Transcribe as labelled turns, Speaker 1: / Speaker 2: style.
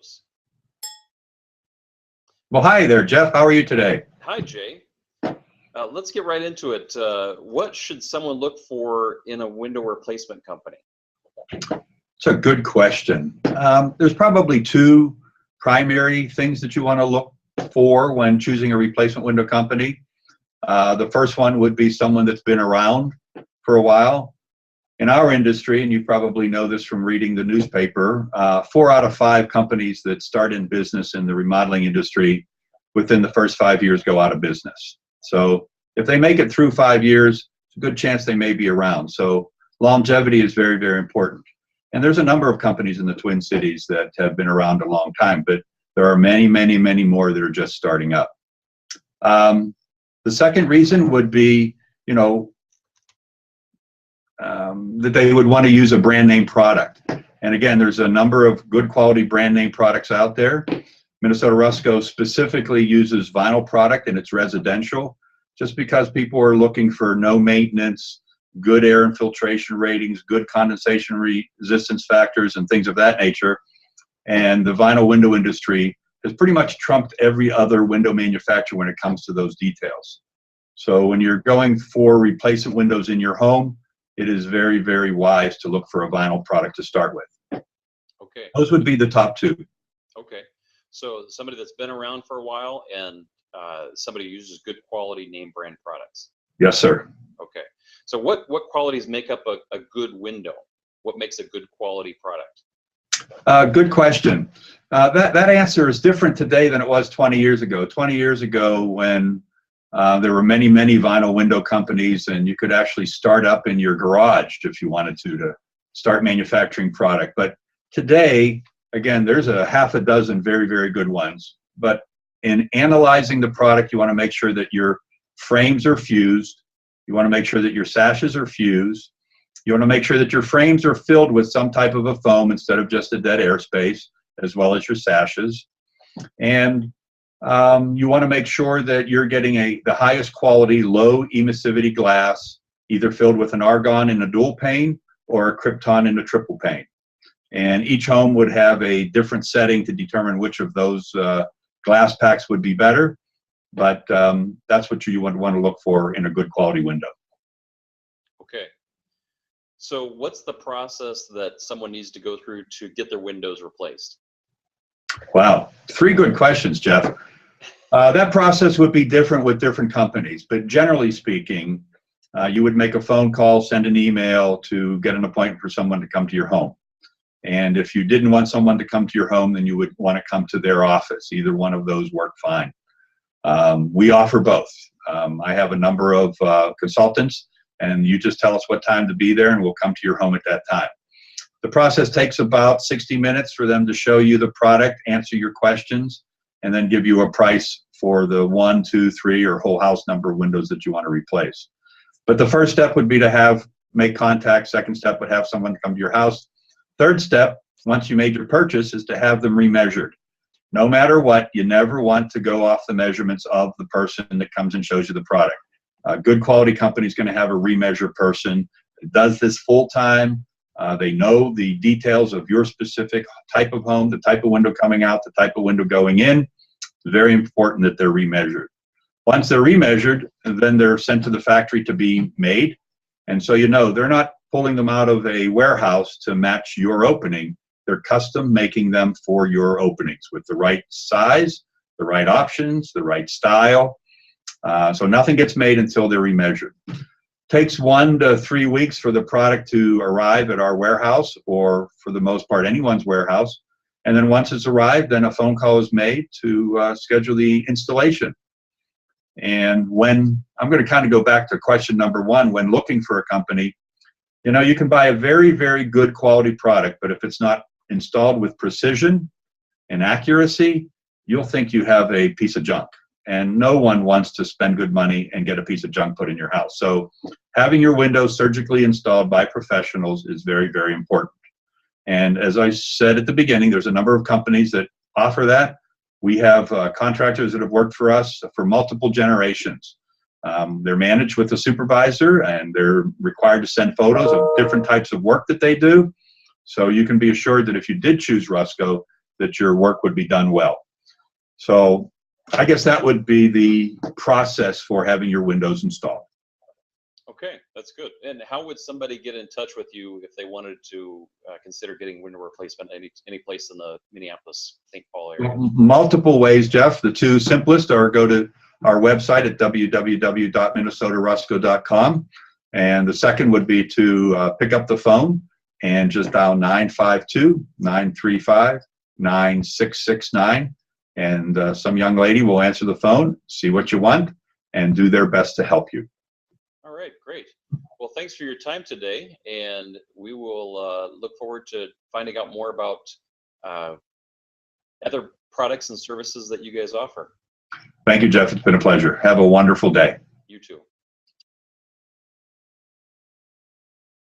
Speaker 1: windows.
Speaker 2: Well, hi there, Jeff. How are you today?
Speaker 1: Hi, Jay. Let's get right into it. What should someone look for in a window replacement company?
Speaker 2: It's a good question. There's probably two primary things that you want to look for when choosing a replacement window company. The first one would be someone that's been around for a while. In our industry, and you probably know this from reading the newspaper, 4 out of 5 companies that start in business in the remodeling industry within the first 5 years go out of business. So if they make it through 5 years, it's a good chance they may be around. So longevity is very, very important. And there's a number of companies in the Twin Cities that have been around a long time, but there are many, many, many more that are just starting up. The second reason would be, that they would want to use a brand name product. And again, there's a number of good quality brand name products out there. Minnesota Rusco specifically uses vinyl product and it's residential, just because people are looking for no maintenance, good air infiltration ratings, good condensation resistance factors, and things of that nature. And the vinyl window industry has pretty much trumped every other window manufacturer when it comes to those details. So when you're going for replacement windows in your home, it is very, very wise to look for a vinyl product to start with.
Speaker 1: Okay.
Speaker 2: Those would be the top two.
Speaker 1: Okay. So somebody that's been around for a while and somebody who uses good quality name brand products.
Speaker 2: Yes, sir.
Speaker 1: Okay. So what qualities make up a good window? What makes a good quality product?
Speaker 2: Good question. That answer is different today than it was 20 years ago. 20 years ago, when there were many, many vinyl window companies, and you could actually start up in your garage if you wanted to start manufacturing product. But today, again, there's a half a dozen very, very good ones. But in analyzing the product, you want to make sure that your frames are fused. You want to make sure that your sashes are fused. You want to make sure that your frames are filled with some type of a foam instead of just a dead airspace, as well as your sashes. And you want to make sure that you're getting the highest quality, low emissivity glass, either filled with an argon in a dual pane or a krypton in a triple pane. And each home would have a different setting to determine which of those glass packs would be better. But that's what you would want to look for in a good quality window.
Speaker 1: Okay. So what's the process that someone needs to go through to get their windows replaced?
Speaker 2: Wow, 3 good questions, Jeff. That process would be different with different companies, but generally speaking, you would make a phone call, send an email to get an appointment for someone to come to your home. And if you didn't want someone to come to your home, then you would want to come to their office. Either one of those work fine. We offer both. I have a number of consultants, and you just tell us what time to be there, and we'll come to your home at that time. The process takes about 60 minutes for them to show you the product, answer your questions, and then give you a price for the 1, 2, 3, or whole house number of windows that you want to replace. But the first step would be to make contact. Second step would have someone come to your house. Third step, once you made your purchase, is to have them remeasured. No matter what, you never want to go off the measurements of the person that comes and shows you the product. A good quality company is going to have a remeasure person that does this full time. They know the details of your specific type of home, the type of window coming out, the type of window going in. It's very important that they're remeasured. Once they're remeasured, then they're sent to the factory to be made. And so they're not pulling them out of a warehouse to match your opening. They're custom making them for your openings with the right size, the right options, the right style. So nothing gets made until they're remeasured. Takes 1 to 3 weeks for the product to arrive at our warehouse, or for the most part anyone's warehouse. And then once it's arrived, then a phone call is made to schedule the installation. And when I'm going to kind of go back to question number 1, when looking for a company, you can buy a very, very good quality product, but if it's not installed with precision and accuracy, you'll think you have a piece of junk. And no one wants to spend good money and get a piece of junk put in your house. So having your windows surgically installed by professionals is very, very important. And as I said at the beginning, there's a number of companies that offer that. We have contractors that have worked for us for multiple generations. They're managed with a supervisor, and they're required to send photos of different types of work that they do. So you can be assured that if you did choose Rusco, that your work would be done well. So I guess that would be the process for having your windows installed.
Speaker 1: Okay, that's good. And how would somebody get in touch with you if they wanted to consider getting window replacement any place in the Minneapolis-St. Paul area?
Speaker 2: Multiple ways, Jeff. The two simplest are go to our website at www.minnesotarusco.com. And the second would be to pick up the phone and just dial 952-935-9669. And some young lady will answer the phone, see what you want, and do their best to help you.
Speaker 1: All right, great. Well, thanks for your time today, and we will look forward to finding out more about other products and services that you guys offer.
Speaker 2: Thank you, Jeff. It's been a pleasure. Have a wonderful day.
Speaker 1: You too.